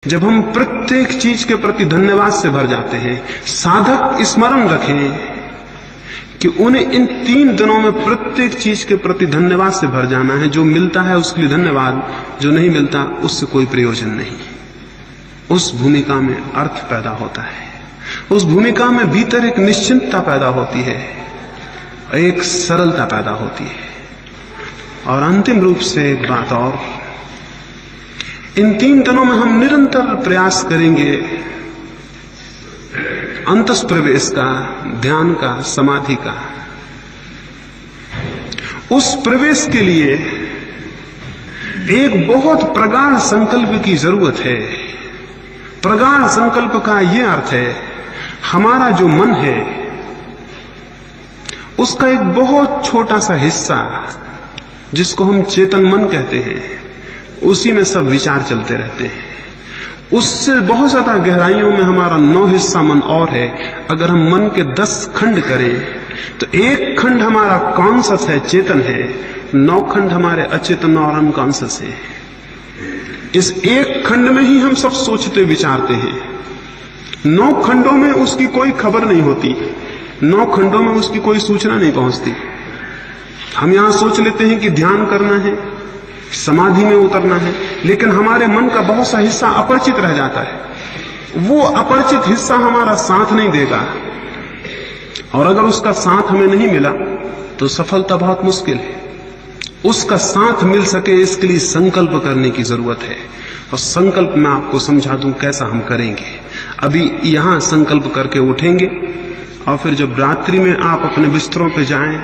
जब हम प्रत्येक चीज के प्रति धन्यवाद से भर जाते हैं, साधक स्मरण रखें कि उन्हें इन 3 दिनों में प्रत्येक चीज के प्रति धन्यवाद से भर जाना है। जो मिलता है उसके लिए धन्यवाद, जो नहीं मिलता उससे कोई प्रयोजन नहीं। उस भूमिका में अर्थ पैदा होता है, उस भूमिका में भीतर एक निश्चिंतता पैदा होती है, एक सरलता पैदा होती है। और अंतिम रूप से एक बात और, इन 3 दिनों में हम निरंतर प्रयास करेंगे अंतस प्रवेश का, ध्यान का, समाधि का। उस प्रवेश के लिए एक बहुत प्रगाढ़ संकल्प की जरूरत है। प्रगाढ़ संकल्प का यह अर्थ है, हमारा जो मन है उसका एक बहुत छोटा सा हिस्सा, जिसको हम चेतन मन कहते हैं, उसी में सब विचार चलते रहते हैं। उससे बहुत ज्यादा गहराइयों में हमारा 9 हिस्सा मन और है। अगर हम मन के 10 खंड करें तो एक खंड हमारा कॉन्शस है, चेतन है, 9 खंड हमारे अचेतन और अनकॉन्शस है। इस एक खंड में ही हम सब सोचते विचारते हैं। 9 खंडों में उसकी कोई खबर नहीं होती, 9 खंडों में उसकी कोई सूचना नहीं पहुंचती। हम यहां सोच लेते हैं कि ध्यान करना है, समाधि में उतरना है, लेकिन हमारे मन का बहुत सा हिस्सा अपरिचित रह जाता है। वो अपरिचित हिस्सा हमारा साथ नहीं देगा, और अगर उसका साथ हमें नहीं मिला तो सफलता बहुत मुश्किल है। उसका साथ मिल सके इसके लिए संकल्प करने की जरूरत है। और संकल्प मैं आपको समझा दूं कैसा हम करेंगे। अभी यहां संकल्प करके उठेंगे, और फिर जब रात्रि में आप अपने बिस्तरों पर जाएं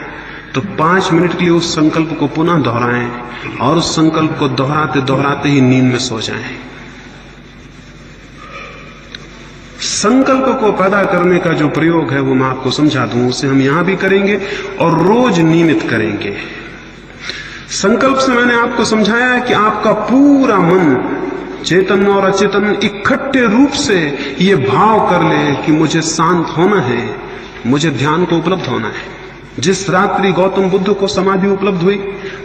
तो 5 मिनट के लिए उस संकल्प को पुनः दोहराएं, और उस संकल्प को दोहराते दोहराते ही नींद में सो जाएं। संकल्प को पैदा करने का जो प्रयोग है वो मैं आपको समझा दूं, उसे हम यहां भी करेंगे और रोज नियमित करेंगे। संकल्प से मैंने आपको समझाया है कि आपका पूरा मन, चेतन और अचेतन, इकट्ठे रूप से ये भाव कर ले कि मुझे शांत होना है, मुझे ध्यान को उपलब्ध होना है। जिस रात्रि गौतम बुद्ध को समाधि उपलब्ध हुई,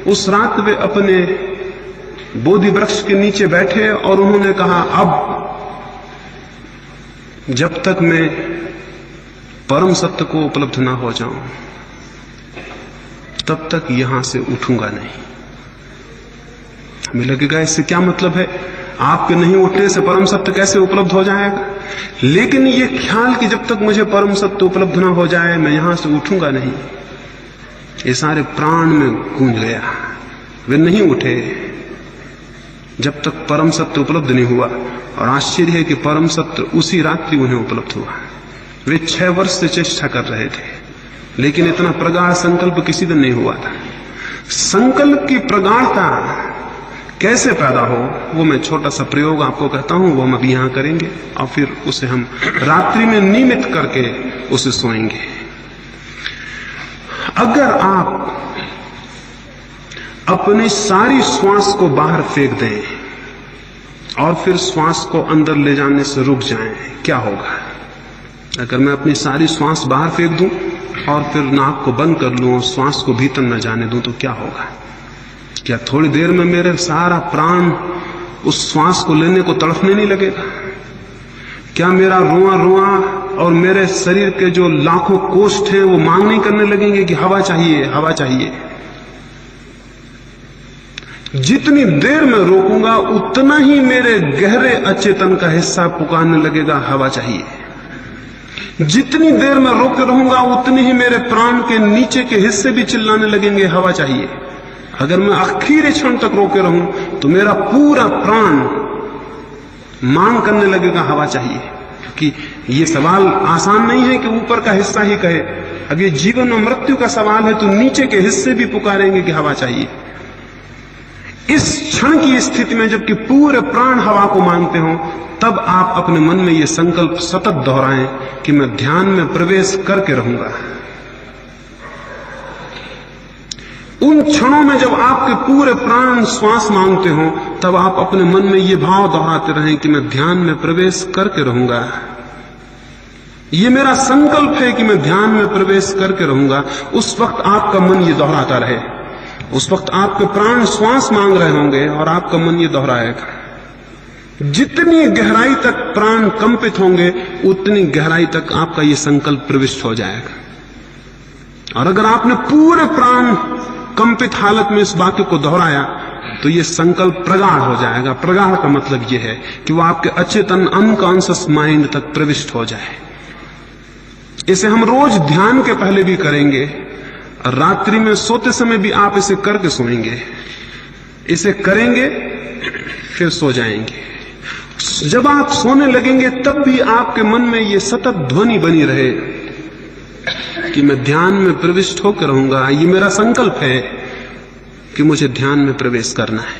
उस रात वे अपने बोधि वृक्ष के नीचे बैठे और उन्होंने कहा, अब जब तक मैं परम सत्य को उपलब्ध ना हो जाऊं तब तक यहां से उठूंगा नहीं। हमें लगेगा इससे क्या मतलब है, आपके नहीं उठने से परम सत्य कैसे उपलब्ध हो जाएगा। लेकिन ये ख्याल कि जब तक मुझे परम सत्य उपलब्ध ना हो जाए मैं यहां से उठूंगा नहीं, ये सारे प्राण में गूंज गया। वे नहीं उठे जब तक परम सत्य उपलब्ध नहीं हुआ। और आश्चर्य है कि परम सत्य उसी रात्रि उन्हें उपलब्ध हुआ। वे 6 वर्ष से चेष्टा कर रहे थे, लेकिन इतना प्रगाढ़ संकल्प किसी दिन नहीं हुआ था। संकल्प की प्रगाढ़ता कैसे पैदा हो, वो मैं छोटा सा प्रयोग आपको कहता हूं, वो हम अभी यहां करेंगे, और फिर उसे हम रात्रि में नियमित करके उसे सोएंगे। अगर आप अपनी सारी श्वास को बाहर फेंक दें और फिर श्वास को अंदर ले जाने से रुक जाएं, क्या होगा? अगर मैं अपनी सारी श्वास बाहर फेंक दूं और फिर नाक को बंद कर लूं और श्वास को भीतर न जाने दूं तो क्या होगा? क्या थोड़ी देर में मेरे सारा प्राण उस श्वास को लेने को तड़फने नहीं लगेगा? क्या मेरा रोआ रोआ और मेरे शरीर के जो लाखों कोष्ठ हैं वो मांग नहीं करने लगेंगे कि हवा चाहिए, हवा चाहिए? जितनी देर मैं रोकूंगा उतना ही मेरे गहरे अचेतन का हिस्सा पुकारने लगेगा, हवा चाहिए। जितनी देर मैं रोके रहूंगा उतनी ही मेरे प्राण के नीचे के हिस्से भी चिल्लाने लगेंगे, हवा चाहिए। अगर मैं आखिरी क्षण तक रोके रहूं तो मेरा पूरा प्राण मांग करने लगेगा, हवा चाहिए। क्योंकि ये सवाल आसान नहीं है कि ऊपर का हिस्सा ही कहे। अब ये जीवन और मृत्यु का सवाल है तो नीचे के हिस्से भी पुकारेंगे कि हवा चाहिए। इस क्षण की स्थिति में जबकि पूरे प्राण हवा को मांगते हो, तब आप अपने मन में ये संकल्प सतत दोहराएं कि मैं ध्यान में प्रवेश करके रहूंगा। उन क्षणों में जब आपके पूरे प्राण श्वास मांगते हो, तब आप अपने मन में ये भाव दोहराते रहें कि मैं ध्यान में प्रवेश करके रहूंगा। ये मेरा संकल्प है कि मैं ध्यान में प्रवेश करके रहूंगा। उस वक्त आपका मन ये दोहराता रहे। उस वक्त आपके प्राण श्वास मांग रहे होंगे और आपका मन ये दोहराएगा, जितनी गहराई तक प्राण कंपित होंगे उतनी गहराई तक आपका यह संकल्प प्रविष्ट हो जाएगा। और अगर आपने पूरे प्राण कंपित हालत में इस वाक्य को दोहराया तो यह संकल्प प्रगाढ़ हो जाएगा। प्रगाढ़ का मतलब यह है कि वह आपके अचेतन अनकॉन्शियस माइंड तक प्रविष्ट हो जाए। इसे हम रोज ध्यान के पहले भी करेंगे, रात्रि में सोते समय भी आप इसे करके सोएंगे। इसे करेंगे फिर सो जाएंगे। जब आप सोने लगेंगे तब भी आपके मन में यह सतत ध्वनि बनी रहे कि मैं ध्यान में प्रविष्ट होकर रहूंगा। ये मेरा संकल्प है कि मुझे ध्यान में प्रवेश करना है।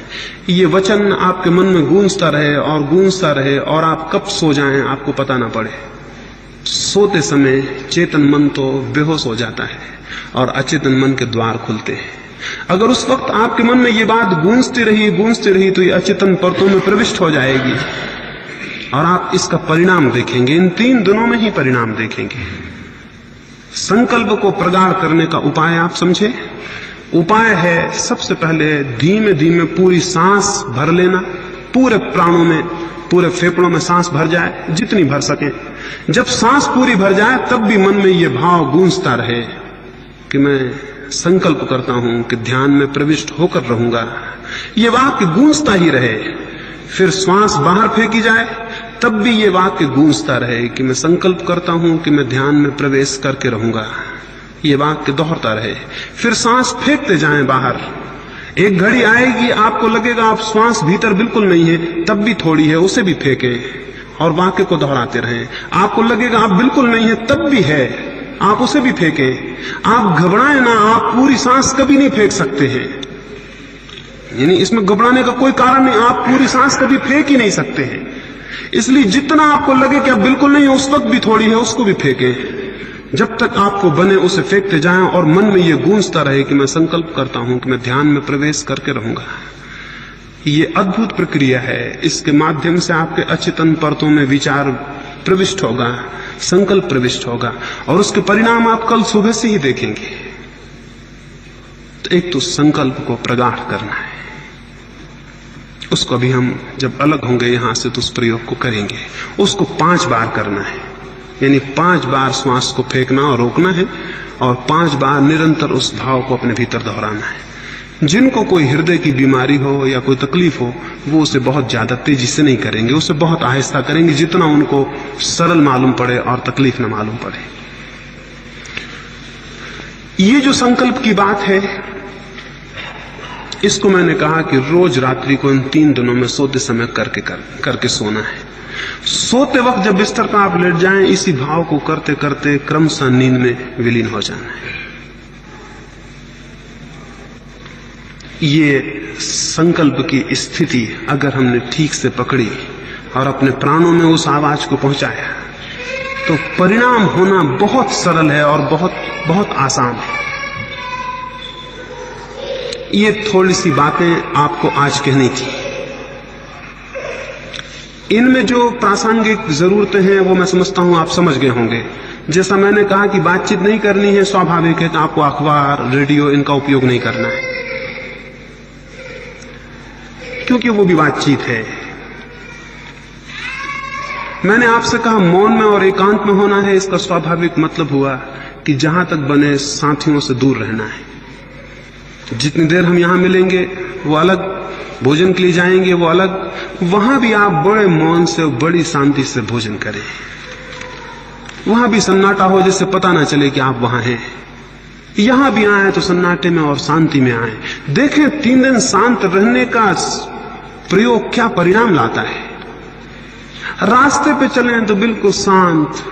ये वचन आपके मन में गूंजता रहे और गूंजता रहे और आप कब सो जाएं आपको पता ना पड़े। सोते समय चेतन मन तो बेहोश हो जाता है और अचेतन मन के द्वार खुलते हैं। अगर उस वक्त आपके मन में ये बात गूंजती रही तो ये अचेतन परतों में प्रविष्ट हो जाएगी और आप इसका परिणाम देखेंगे। इन 3 दिनों में ही परिणाम देखेंगे। संकल्प को प्रगाढ़ करने का उपाय आप समझे। उपाय है सबसे पहले धीमे धीमे पूरी सांस भर लेना। पूरे प्राणों में, पूरे फेफड़ों में सांस भर जाए जितनी भर सके। जब सांस पूरी भर जाए तब भी मन में यह भाव गूंजता रहे कि मैं संकल्प करता हूं कि ध्यान में प्रविष्ट होकर रहूंगा। ये वाक्य गूंजता ही रहे। फिर श्वास बाहर फेंकी जाए तब भी ये वाक्य गूंजता रहे कि मैं संकल्प करता हूं कि मैं ध्यान में प्रवेश करके रहूंगा। ये वाक्य दोहरता रहे। फिर सांस फेंकते जाएं बाहर। एक घड़ी आएगी आपको लगेगा आप श्वास भीतर बिल्कुल नहीं है, तब भी थोड़ी है, उसे भी फेंके और वाक्य को दोहराते रहें। आपको लगेगा आप बिल्कुल नहीं है, तब भी है, आप उसे भी फेंकें। आप घबराएं ना, आप पूरी सांस कभी नहीं फेंक सकते हैं। यानी इसमें घबराने का कोई कारण नहीं, आप पूरी सांस कभी फेंक ही नहीं सकते हैं। इसलिए जितना आपको लगे कि आप बिल्कुल नहीं है, उस वक्त भी थोड़ी है, उसको भी फेंकें। जब तक आपको बने उसे फेंकते जाएं और मन में यह गूंजता रहे कि मैं संकल्प करता हूं कि मैं ध्यान में प्रवेश करके रहूंगा। ये अद्भुत प्रक्रिया है। इसके माध्यम से आपके अचेतन परतों में विचार प्रविष्ट होगा, संकल्प प्रविष्ट होगा और उसके परिणाम आप कल सुबह से ही देखेंगे। तो एक तो संकल्प को प्रगाढ़ करना है। उसको अभी हम जब अलग होंगे यहां से तो उस प्रयोग को करेंगे। उसको 5 बार करना है। यानी 5 बार श्वास को फेंकना और रोकना है और 5 बार निरंतर उस भाव को अपने भीतर दोहराना है। जिनको कोई हृदय की बीमारी हो या कोई तकलीफ हो वो उसे बहुत ज्यादा तेजी से नहीं करेंगे, उसे बहुत आहिस्ता करेंगे, जितना उनको सरल मालूम पड़े और तकलीफ न मालूम पड़े। ये जो संकल्प की बात है इसको मैंने कहा कि रोज रात्रि को इन 3 दिनों में सोते समय करके सोना है। सोते वक्त जब बिस्तर पर आप लेट जाएं, इसी भाव को करते करते क्रमशः नींद में विलीन हो जाना है। ये संकल्प की स्थिति अगर हमने ठीक से पकड़ी और अपने प्राणों में उस आवाज को पहुंचाया तो परिणाम होना बहुत सरल है और बहुत बहुत आसान है। ये थोड़ी सी बातें आपको आज कहनी थी। इनमें जो प्रासंगिक जरूरतें हैं वो मैं समझता हूं आप समझ गए होंगे। जैसा मैंने कहा कि बातचीत नहीं करनी है, स्वाभाविक है कि आपको अखबार, रेडियो इनका उपयोग नहीं करना है, क्योंकि वो भी बातचीत है। मैंने आपसे कहा मौन में और एकांत में होना है। इसका स्वाभाविक मतलब हुआ कि जहां तक बने साथियों से दूर रहना है। जितनी देर हम यहां मिलेंगे वो अलग, भोजन के लिए जाएंगे वो अलग, वहां भी आप बड़े मौन से, बड़ी शांति से भोजन करें। वहां भी सन्नाटा हो जिससे पता ना चले कि आप वहां हैं। यहां भी आए तो सन्नाटे में और शांति में आए। देखें 3 दिन शांत रहने का प्रयोग क्या परिणाम लाता है। रास्ते पे चलें तो बिल्कुल शांत,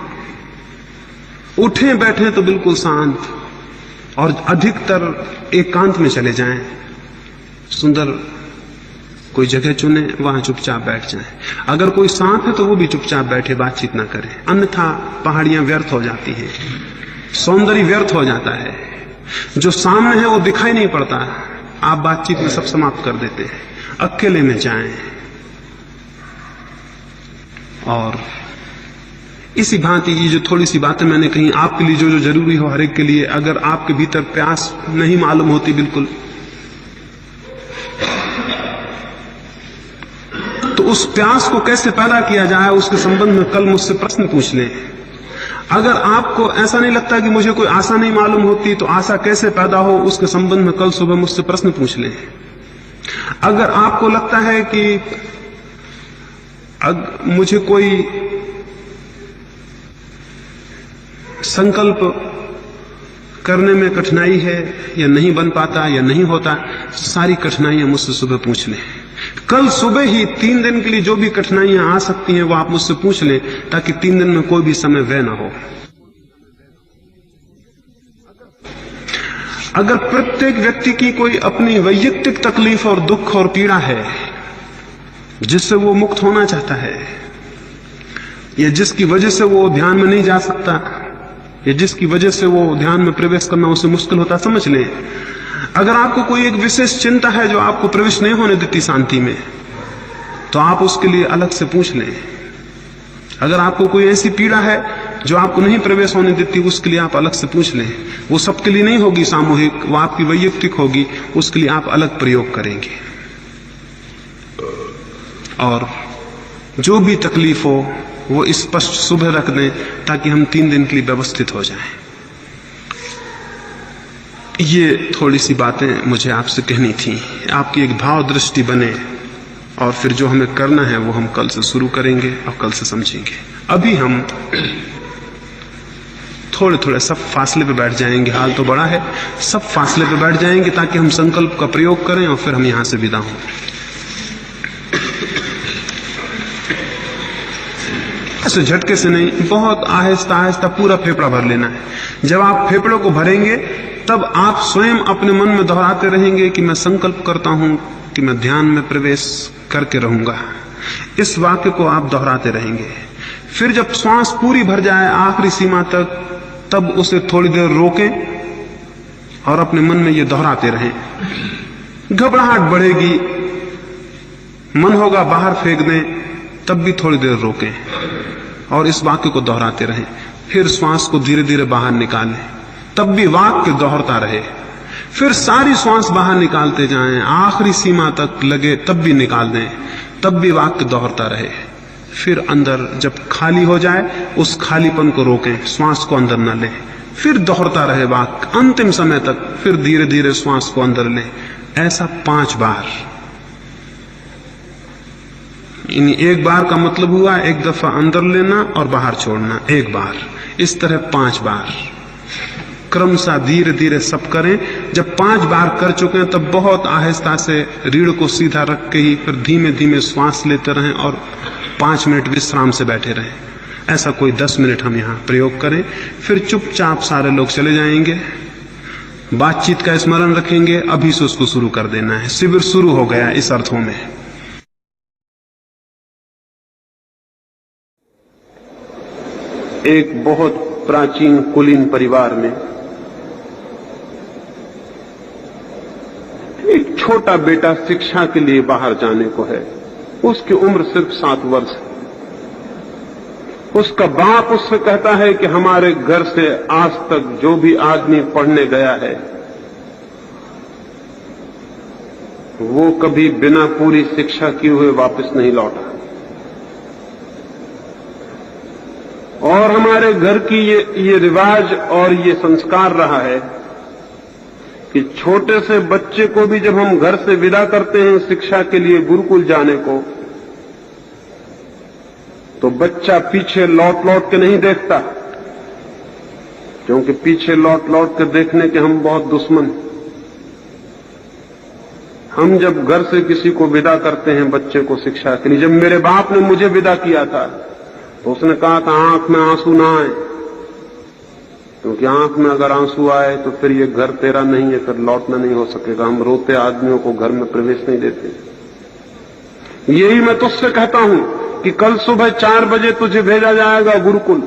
उठें बैठें तो बिल्कुल शांत, और अधिकतर एकांत में चले जाएं। सुंदर कोई जगह चुने, वहां चुपचाप बैठ जाएं। अगर कोई सांप है तो वो भी चुपचाप बैठे, बातचीत ना करे, अन्यथा पहाड़ियां व्यर्थ हो जाती हैं, सौंदर्य व्यर्थ हो जाता है। जो सामने है वो दिखाई नहीं पड़ता, आप बातचीत में सब समाप्त कर देते हैं। अकेले में जाएं और इसी भांति ये जो थोड़ी सी बातें मैंने कही आपके लिए, जो जरूरी हो हर एक के लिए, अगर आपके भीतर प्यास नहीं मालूम होती बिल्कुल, तो उस प्यास को कैसे पैदा किया जाए उसके संबंध में कल मुझसे प्रश्न पूछ लें। अगर आपको ऐसा नहीं लगता कि मुझे कोई आशा नहीं मालूम होती, तो आशा कैसे पैदा हो उसके संबंध में कल सुबह मुझसे प्रश्न पूछ लें। अगर आपको लगता है कि मुझे कोई संकल्प करने में कठिनाई है या नहीं बन पाता या नहीं होता, सारी कठिनाइयां मुझसे सुबह पूछ लें। कल सुबह ही 3 दिन के लिए जो भी कठिनाइयां आ सकती हैं वो आप मुझसे पूछ लें, ताकि 3 दिन में कोई भी समय व्यय ना हो। अगर प्रत्येक व्यक्ति की कोई अपनी वैयक्तिक तकलीफ और दुख और पीड़ा है जिससे वो मुक्त होना चाहता है, या जिसकी वजह से वो ध्यान में नहीं जा सकता, या जिसकी वजह से वो ध्यान में प्रवेश करना उसे मुश्किल होता, समझ लें। अगर आपको कोई एक विशेष चिंता है जो आपको प्रवेश नहीं होने देती शांति में, तो आप उसके लिए अलग से पूछ लें। अगर आपको कोई ऐसी पीड़ा है जो आपको नहीं प्रवेश होने देती, उसके लिए आप अलग से पूछ लें। वो सबके लिए नहीं होगी सामूहिक, वो आपकी वैयक्तिक होगी, उसके लिए आप अलग प्रयोग करेंगे। और जो भी तकलीफ हो वो स्पष्ट सुबह रख दें, ताकि हम 3 दिन के लिए व्यवस्थित हो जाएं। ये थोड़ी सी बातें मुझे आपसे कहनी थी, आपकी एक भाव दृष्टि बने, और फिर जो हमें करना है वो हम कल से शुरू करेंगे और कल से समझेंगे। अभी हम थोड़े थोड़े सब फासले पे बैठ जाएंगे, हाल तो बड़ा है, सब फासले पे बैठ जाएंगे ताकि हम संकल्प का प्रयोग करें और फिर हम यहां से विदा हों। ऐसे झटके से नहीं, बहुत आहिस्ता आहिस्ता पूरा फेफड़ा भर लेना है। जब आप फेफड़ों को भरेंगे तब आप स्वयं अपने मन में दोहराते रहेंगे कि मैं संकल्प करता हूं कि मैं ध्यान में प्रवेश करके रहूंगा। इस वाक्य को आप दोहराते रहेंगे। फिर जब श्वास पूरी भर जाए आखिरी सीमा तक, तब उसे थोड़ी देर रोकें और अपने मन में ये दोहराते रहें। घबराहट बढ़ेगी, मन होगा बाहर फेंक दें, तब भी थोड़ी देर रोकें और इस वाक्य को दोहराते रहें। फिर श्वास को धीरे धीरे बाहर निकालें, तब भी वाक्य दोहरता रहे। फिर सारी श्वास बाहर निकालते जाएं, आखिरी सीमा तक लगे तब भी निकाल दें, तब भी वाक्य दोहरता रहे। फिर अंदर जब खाली हो जाए उस खालीपन को रोकें, श्वास को अंदर न लें, फिर दोहरता रहे वाक्य अंतिम समय तक। फिर धीरे धीरे श्वास को अंदर लें। ऐसा 5 बार। एक बार का मतलब हुआ एक दफा अंदर लेना और बाहर छोड़ना, एक बार। इस तरह 5 बार क्रमशः धीरे धीरे सब करें। जब 5 बार कर चुके हैं तब बहुत आहिस्ता से रीढ़ को सीधा रख के ही फिर धीमे धीमे श्वास लेते रहें और 5 मिनट विश्राम से बैठे रहें। ऐसा कोई 10 मिनट हम यहाँ प्रयोग करें। फिर चुपचाप सारे लोग चले जाएंगे, बातचीत का स्मरण रखेंगे, अभी से उसको शुरू कर देना है। शिविर शुरू हो गया इस अर्थों में। एक बहुत प्राचीन कुलीन परिवार में एक छोटा बेटा शिक्षा के लिए बाहर जाने को है। उसकी उम्र सिर्फ 7 वर्ष है। उसका बाप उससे कहता है कि हमारे घर से आज तक जो भी आदमी पढ़ने गया है वो कभी बिना पूरी शिक्षा किए हुए वापस नहीं लौटा। और हमारे घर की ये रिवाज और ये संस्कार रहा है कि छोटे से बच्चे को भी जब हम घर से विदा करते हैं शिक्षा के लिए गुरुकुल जाने को, तो बच्चा पीछे लौट लौट के नहीं देखता, क्योंकि पीछे लौट लौट के देखने के हम बहुत दुश्मन। हम जब घर से किसी को विदा करते हैं बच्चे को शिक्षा के लिए, जब मेरे बाप ने मुझे विदा किया था तो उसने कहा था आंख में आंसू ना आए, क्योंकि आंख में अगर आंसू आए तो फिर ये घर तेरा नहीं है, फिर लौटना नहीं हो सकेगा। हम रोते आदमियों को घर में प्रवेश नहीं देते। यही मैं तुझसे कहता हूं कि कल सुबह 4 बजे तुझे भेजा जाएगा गुरुकुल।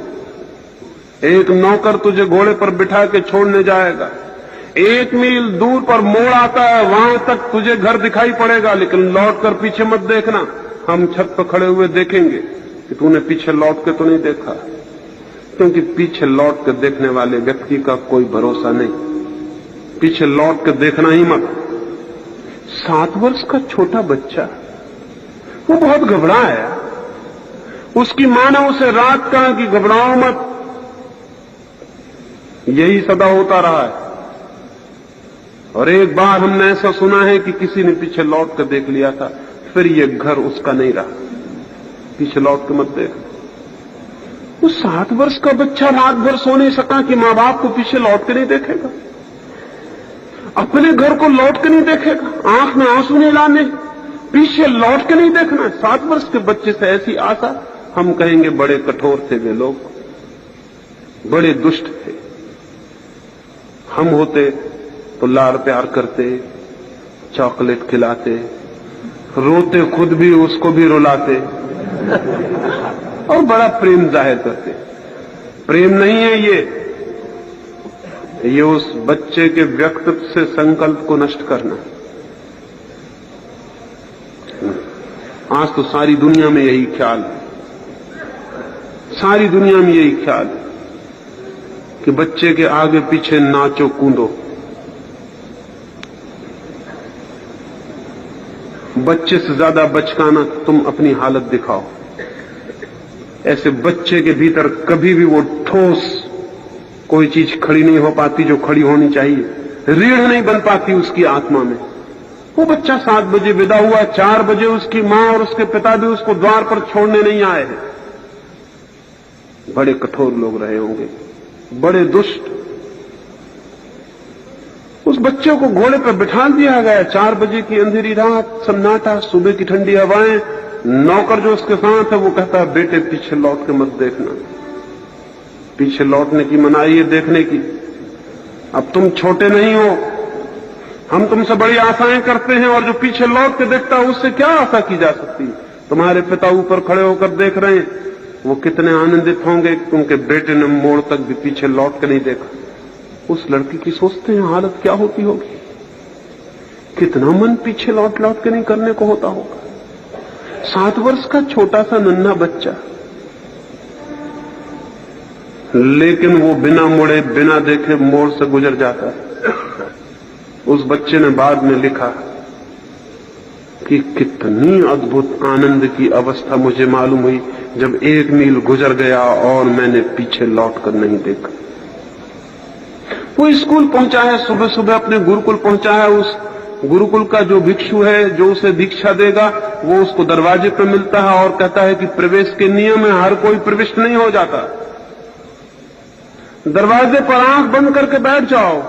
एक नौकर तुझे घोड़े पर बिठा के छोड़ने जाएगा। 1 मील दूर पर मोड़ आता है, वहां तक तुझे घर दिखाई पड़ेगा, लेकिन लौट कर पीछे मत देखना। हम छत पर खड़े हुए देखेंगे कि तूने पीछे लौट के तो नहीं देखा, क्योंकि पीछे लौट के देखने वाले व्यक्ति का कोई भरोसा नहीं। पीछे लौट के देखना ही मत। 7 वर्ष का छोटा बच्चा वो बहुत घबराया। उसकी मां ने उसे रात कहा कि घबराओ मत, यही सदा होता रहा है। और एक बार हमने ऐसा सुना है कि किसी ने पीछे लौट कर देख लिया था, फिर ये घर उसका नहीं रहा। पीछे लौट के मत देख। वो 7 वर्ष का बच्चा रात भर सो नहीं सका कि मां बाप को पीछे लौट के नहीं देखेगा, अपने घर को लौट के नहीं देखेगा, आंख में आंसू नहीं लाने, पीछे लौट के नहीं देखना। 7 वर्ष के बच्चे से ऐसी आशा, हम कहेंगे बड़े कठोर थे वे लोग, बड़े दुष्ट थे। हम होते तो लाड़ प्यार करते, चॉकलेट खिलाते, रोते खुद भी उसको भी रुलाते और बड़ा प्रेम जाहिर करते। प्रेम नहीं है ये उस बच्चे के व्यक्तित्व से संकल्प को नष्ट करना। आज तो सारी दुनिया में यही ख्याल है, सारी दुनिया में यही ख्याल है कि बच्चे के आगे पीछे नाचो कूदो। बच्चे से ज्यादा बचकाना तुम अपनी हालत दिखाओ। ऐसे बच्चे के भीतर कभी भी वो ठोस कोई चीज खड़ी नहीं हो पाती जो खड़ी होनी चाहिए, रीढ़ नहीं बन पाती उसकी आत्मा में। वो बच्चा 7 बजे विदा हुआ, 4 बजे उसकी मां और उसके पिता भी उसको द्वार पर छोड़ने नहीं आए हैं। बड़े कठोर लोग रहे होंगे, बड़े दुष्ट। उस बच्चे को घोड़े पर बिठा दिया गया। 4 बजे की अंधेरी रात, सन्नाटा, सुबह की ठंडी हवाएं। नौकर जो उसके साथ है वो कहता है, बेटे पीछे लौट के मत देखना। पीछे लौटने की मनाही है देखने की। अब तुम छोटे नहीं हो, हम तुमसे बड़ी आशाएं करते हैं, और जो पीछे लौट के देखता है उससे क्या आशा की जा सकती है। तुम्हारे पिता ऊपर खड़े होकर देख रहे हैं, वो कितने आनंदित होंगे कि उनके बेटे ने मोड़ तक भी पीछे लौट के नहीं देखा। उस लड़की की सोचते हैं हालत क्या होती होगी, कितना मन पीछे लौट लौट के नहीं करने को होता होगा। 7 वर्ष का छोटा सा नन्हा बच्चा, लेकिन वो बिना मुड़े बिना देखे मोड़ से गुजर जाता है। उस बच्चे ने बाद में लिखा कि कितनी अद्भुत आनंद की अवस्था मुझे मालूम हुई जब 1 मील गुजर गया और मैंने पीछे लौट कर नहीं देखा। वो स्कूल पहुंचा है, सुबह सुबह अपने गुरुकुल पहुंचा है। उस गुरुकुल का जो भिक्षु है जो उसे दीक्षा देगा, वो उसको दरवाजे पर मिलता है और कहता है कि प्रवेश के नियम है, हर कोई प्रविष्ट नहीं हो जाता। दरवाजे पर आंख बंद करके बैठ जाओ,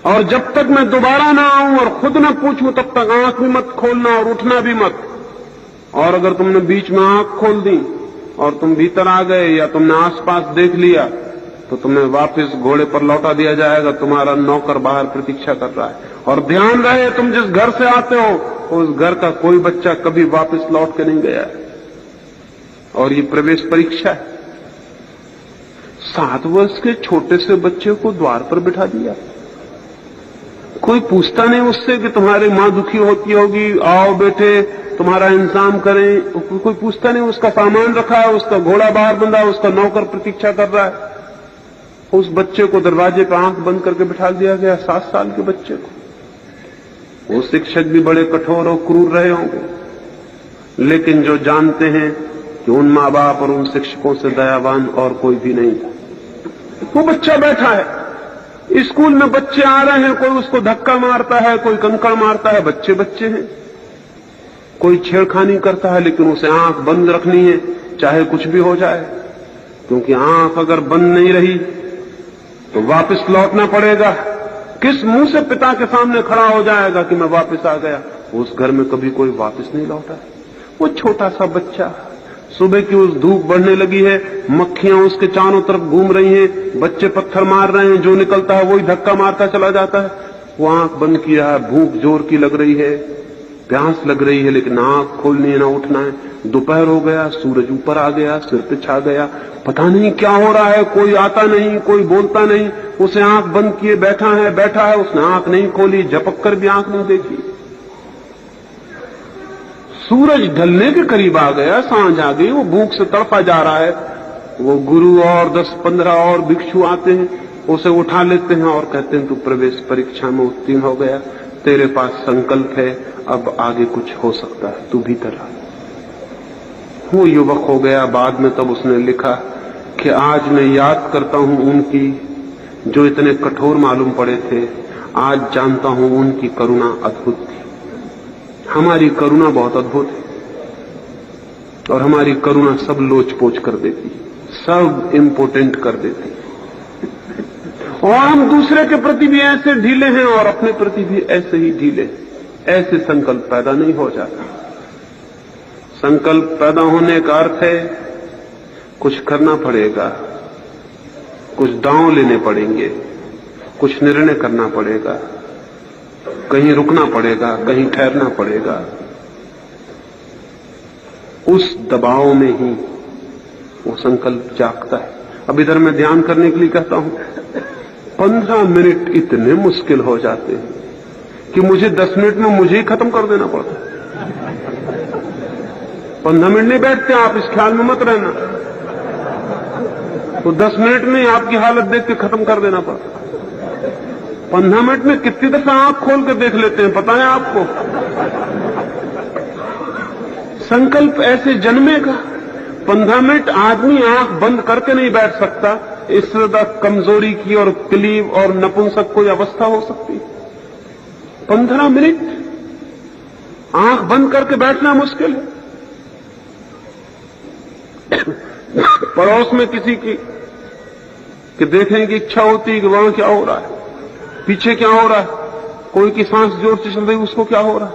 और जब तक मैं दोबारा ना आऊं और खुद ना पूछूं तब तक आंख भी मत खोलना और उठना भी मत। और अगर तुमने बीच में आंख खोल दी और तुम भीतर आ गए या तुमने आसपास देख लिया तो तुम्हें वापस घोड़े पर लौटा दिया जाएगा। तुम्हारा नौकर बाहर प्रतीक्षा कर रहा है। और ध्यान रहे, तुम जिस घर से आते हो उस घर का कोई बच्चा कभी वापस लौट के नहीं गया है, और ये प्रवेश परीक्षा है। 7 वर्ष के छोटे से बच्चे को द्वार पर बिठा दिया। कोई पूछता नहीं उससे कि तुम्हारी मां दुखी होती होगी, आओ बेटे तुम्हारा इंतजाम करें। कोई पूछता नहीं, उसका सामान रखा है, उसका घोड़ा बाहर बंधा है, उसका नौकर प्रतीक्षा कर रहा है। उस बच्चे को दरवाजे पर आंख बंद करके बिठा दिया गया, 7 साल के बच्चे को। वो शिक्षक भी बड़े कठोर और क्रूर रहे होंगे, लेकिन जो जानते हैं कि उन मां बाप और उन शिक्षकों से दयावान और कोई भी नहीं था। वो बच्चा बैठा है, स्कूल में बच्चे आ रहे हैं, कोई उसको धक्का मारता है, कोई कंकड़ मारता है, बच्चे बच्चे हैं। कोई छेड़खानी करता है, लेकिन उसे आंख बंद रखनी है, चाहे कुछ भी हो जाए, क्योंकि आंख अगर बंद नहीं रही तो वापस लौटना पड़ेगा। किस मुंह से पिता के सामने खड़ा हो जाएगा कि मैं वापस आ गया। उस घर में कभी कोई वापस नहीं लौटा। वो छोटा सा बच्चा, सुबह की उस धूप बढ़ने लगी है, मक्खियां उसके चारों तरफ घूम रही हैं, बच्चे पत्थर मार रहे हैं, जो निकलता है वही धक्का मारता चला जाता है। वो आंख बंद किया है, भूख जोर की लग रही है, प्यास लग रही है, लेकिन आंख खोलनी है, ना उठना है। दोपहर हो गया, सूरज ऊपर आ गया, सिर पे छा गया, पता नहीं क्या हो रहा है, कोई आता नहीं, कोई बोलता नहीं। उसे आंख बंद किए बैठा है, उसने आंख नहीं खोली, झपक कर भी आंख नहीं देखी। सूरज ढलने के करीब आ गया, सांझ आ गई, वो भूख से तड़पा जा रहा है। वो गुरु और 10-15 और भिक्षु आते हैं, उसे उठा लेते हैं और कहते हैं तू प्रवेश परीक्षा में उत्तीर्ण हो गया, तेरे पास संकल्प है, अब आगे कुछ हो सकता है, तू भीतर आ। वो युवक हो गया बाद में। तब उसने लिखा कि आज मैं याद करता हूं उनकी जो इतने कठोर मालूम पड़े थे, आज जानता हूं उनकी करुणा अद्भुत थी। हमारी करुणा बहुत अद्भुत है, और हमारी करुणा सब लोच पोच कर देती, सब इम्पोर्टेंट कर देती। और हम दूसरे के प्रति भी ऐसे ढीले हैं और अपने प्रति भी ऐसे ही ढीले। ऐसे संकल्प पैदा नहीं हो जाता। संकल्प पैदा होने का अर्थ है कुछ करना पड़ेगा, कुछ दांव लेने पड़ेंगे, कुछ निर्णय करना पड़ेगा, कहीं रुकना पड़ेगा, कहीं ठहरना पड़ेगा। उस दबाव में ही वो संकल्प जागता है। अब इधर मैं ध्यान करने के लिए कहता हूं, 15 मिनट इतने मुश्किल हो जाते हैं कि मुझे 10 मिनट में मुझे ही खत्म कर देना पड़ता है। 15 मिनट नहीं बैठते आप, इस ख्याल में मत रहना। तो 10 मिनट में आपकी हालत देख के खत्म कर देना पड़ता। 15 मिनट में कितनी दफा आंख खोल के देख लेते हैं, पता है आपको? संकल्प ऐसे जन्मेगा। 15 मिनट आदमी आंख बंद करके नहीं बैठ सकता। इससे ज्यादा कमजोरी की और क्लीव और नपुंसक कोई अवस्था हो सकती। 15 मिनट आंख बंद करके बैठना मुश्किल है। पड़ोस में किसी की कि देखने की इच्छा होती है कि वहां क्या हो रहा है, पीछे क्या हो रहा है, कोई की सांस जोर से चल रही, उसको क्या हो रहा है,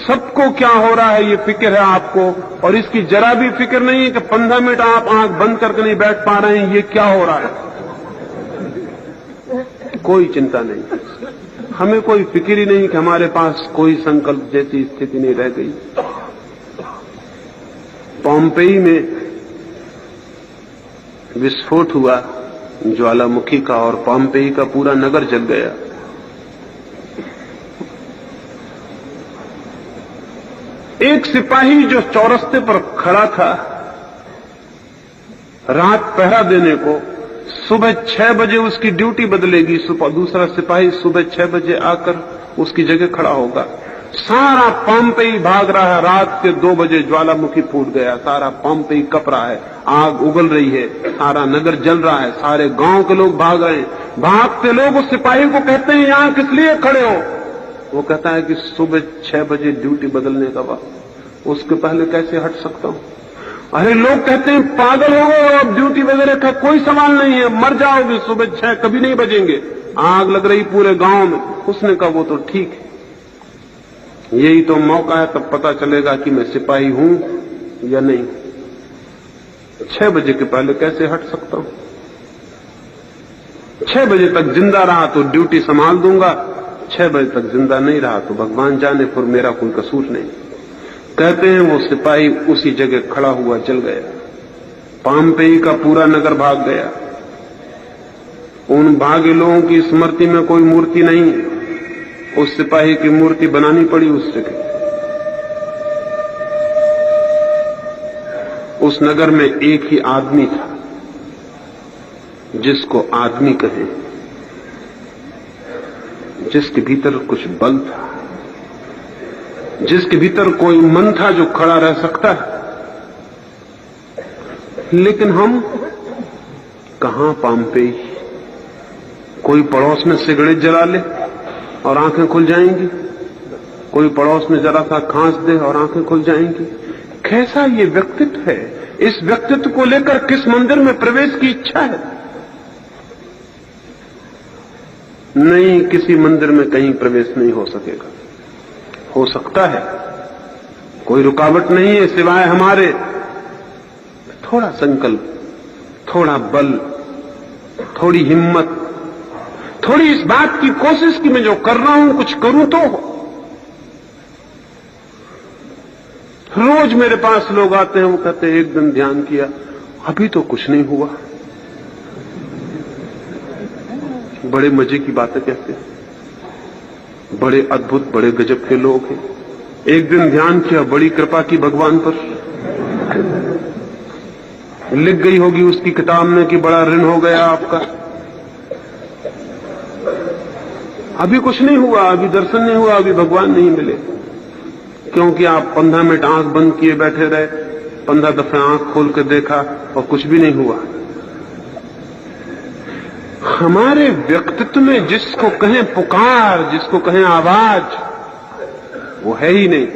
सबको क्या हो रहा है ये फिक्र है आपको। और इसकी जरा भी फिक्र नहीं है कि 15 मिनट आप आंख बंद करके नहीं बैठ पा रहे हैं, ये क्या हो रहा है। कोई चिंता नहीं, हमें कोई फिक्र ही नहीं कि हमारे पास कोई संकल्प जैसी स्थिति नहीं रह गई। पोम्पेई में विस्फोट हुआ ज्वालामुखी का, और पोम्पेई का पूरा नगर जल गया। एक सिपाही जो चौरस्ते पर खड़ा था रात पहरा देने को, सुबह 6 बजे उसकी ड्यूटी बदलेगी, दूसरा सिपाही सुबह 6 बजे आकर उसकी जगह खड़ा होगा। सारा पोम्पेई भाग रहा है। रात के 2 बजे ज्वालामुखी फूट गया, सारा पोम्पेई कप रहा है, आग उगल रही है, सारा नगर जल रहा है, सारे गांव के लोग भाग रहे हैं। भागते लोग उस सिपाही को कहते हैं, यहां किस लिए खड़े हो? वो कहता है कि सुबह 6 बजे ड्यूटी बदलने का वक्त, उसके पहले कैसे हट सकता हूं? अरे लोग कहते हैं पागल हो गए, अब ड्यूटी वगैरह का कोई सवाल नहीं है, मर जाओगे, सुबह 6 कभी नहीं बजेंगे, आग लग रही पूरे गांव में। उसने कहा वो तो ठीक है, यही तो मौका है, तब पता चलेगा कि मैं सिपाही हूं या नहीं। 6 बजे के पहले कैसे हट सकता हूं? 6 बजे तक जिंदा रहा तो ड्यूटी संभाल दूंगा, 6 बजे तक जिंदा नहीं रहा तो भगवान जाने, फिर मेरा कोई कसूर नहीं। कहते हैं वो सिपाही उसी जगह खड़ा हुआ जल गया। पोम्पेई का पूरा नगर भाग गया। उन भागे लोगों की स्मृति में कोई मूर्ति नहीं, उस सिपाही की मूर्ति बनानी पड़ी उस जगह। उस नगर में एक ही आदमी था जिसको आदमी कहें, जिसके भीतर कुछ बल था, जिसके भीतर कोई मन था जो खड़ा रह सकता है। लेकिन हम कहां पोम्पेई? कोई पड़ोस में सिगरेट जला ले और आंखें खुल जाएंगी, कोई पड़ोस में जरा सा खांस दे और आंखें खुल जाएंगी। कैसा ये व्यक्तित्व है? इस व्यक्तित्व को लेकर किस मंदिर में प्रवेश की इच्छा है? नहीं, किसी मंदिर में कहीं प्रवेश नहीं हो सकेगा। हो सकता है, कोई रुकावट नहीं है सिवाय हमारे थोड़ा संकल्प, थोड़ा बल, थोड़ी हिम्मत, थोड़ी इस बात की कोशिश कि मैं जो कर रहा हूं कुछ करूं तो। रोज मेरे पास लोग आते हैं, वो कहते हैं एक दिन ध्यान किया, अभी तो कुछ नहीं हुआ। बड़े मजे की बातें कहते हैं, बड़े अद्भुत, बड़े गजब के लोग हैं। एक दिन ध्यान किया, बड़ी कृपा की भगवान पर, लिख गई होगी उसकी किताब में कि बड़ा ऋण हो गया आपका। अभी कुछ नहीं हुआ, अभी दर्शन नहीं हुआ, अभी भगवान नहीं मिले, क्योंकि आप 15 मिनट आंख बंद किए बैठे रहे, 15 दफे आंख खोल कर देखा और कुछ भी नहीं हुआ। हमारे व्यक्तित्व में जिसको कहें पुकार, जिसको कहें आवाज, वो है ही नहीं,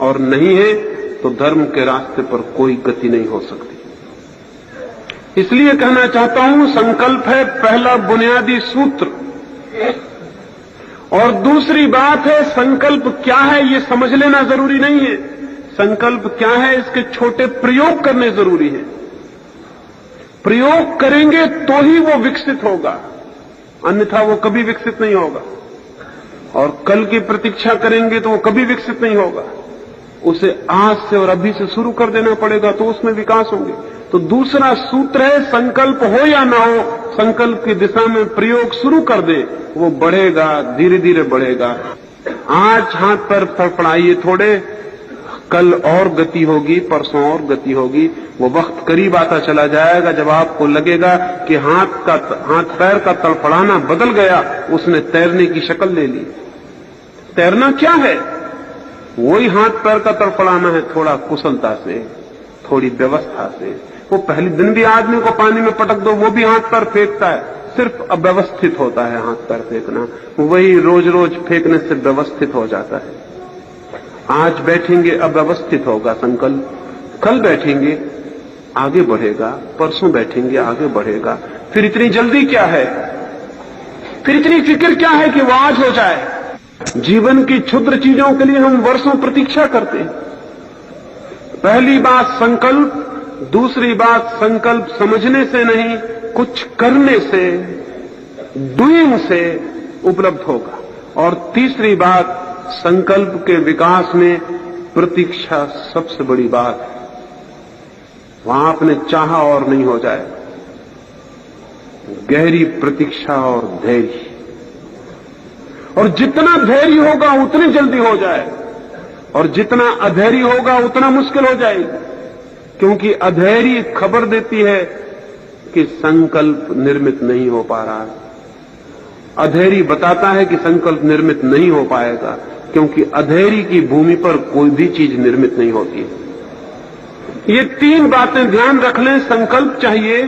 और नहीं है तो धर्म के रास्ते पर कोई गति नहीं हो सकती। इसलिए कहना चाहता हूं, संकल्प है पहला बुनियादी सूत्र, और दूसरी बात है संकल्प क्या है ये समझ लेना जरूरी नहीं है। संकल्प क्या है इसके छोटे प्रयोग करने जरूरी है। प्रयोग करेंगे तो ही वो विकसित होगा, अन्यथा वो कभी विकसित नहीं होगा। और कल की प्रतीक्षा करेंगे तो वो कभी विकसित नहीं होगा। उसे आज से और अभी से शुरू कर देना पड़ेगा तो उसमें विकास होंगे। तो दूसरा सूत्र है, संकल्प हो या ना हो, संकल्प की दिशा में प्रयोग शुरू कर दे, वो बढ़ेगा, धीरे धीरे बढ़ेगा। आज हाथ पर फड़फड़ाइए थोड़े, कल और गति होगी, परसों और गति होगी। वो वक्त करीब आता चला जाएगा जब आपको लगेगा कि हाथ पैर का तड़फड़ाना बदल गया, उसने तैरने की शक्ल ले ली। तैरना क्या है? वही हाथ पैर का तड़फड़ाना है, थोड़ा कुशलता से, थोड़ी व्यवस्था से। वो पहले दिन भी आदमी को पानी में पटक दो, वो भी हाथ पैर फेंकता है, सिर्फ अव्यवस्थित होता है हाथ पैर फेंकना। वही रोज रोज फेंकने से व्यवस्थित हो जाता है। आज बैठेंगे अव्यवस्थित होगा संकल्प, कल बैठेंगे आगे बढ़ेगा, परसों बैठेंगे आगे बढ़ेगा। फिर इतनी जल्दी क्या है, फिर इतनी फिक्र क्या है कि वो आज हो जाए। जीवन की क्षुद्र चीजों के लिए हम वर्षों प्रतीक्षा करते हैं। पहली बात संकल्प, दूसरी बात संकल्प समझने से नहीं, कुछ करने से, डूइंग से उपलब्ध होगा। और तीसरी बात, संकल्प के विकास में प्रतीक्षा सबसे बड़ी बात है। वहां आपने चाहा और नहीं हो जाए, गहरी प्रतीक्षा और धैर्य। और जितना धैर्य होगा उतनी जल्दी हो जाए, और जितना अधैर्य होगा उतना मुश्किल हो जाएगी। क्योंकि अधैर्य खबर देती है कि संकल्प निर्मित नहीं हो पा रहा है। अधैर्य बताता है कि संकल्प निर्मित नहीं हो पाएगा, क्योंकि अधैर्य की भूमि पर कोई भी चीज निर्मित नहीं होती है। ये तीन बातें ध्यान रख लें। संकल्प चाहिए,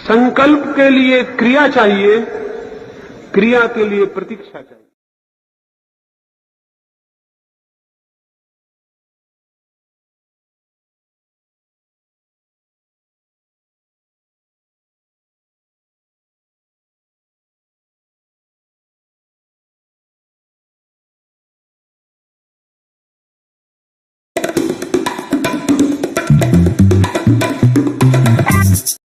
संकल्प के लिए क्रिया चाहिए, क्रिया के लिए प्रतीक्षा चाहिए।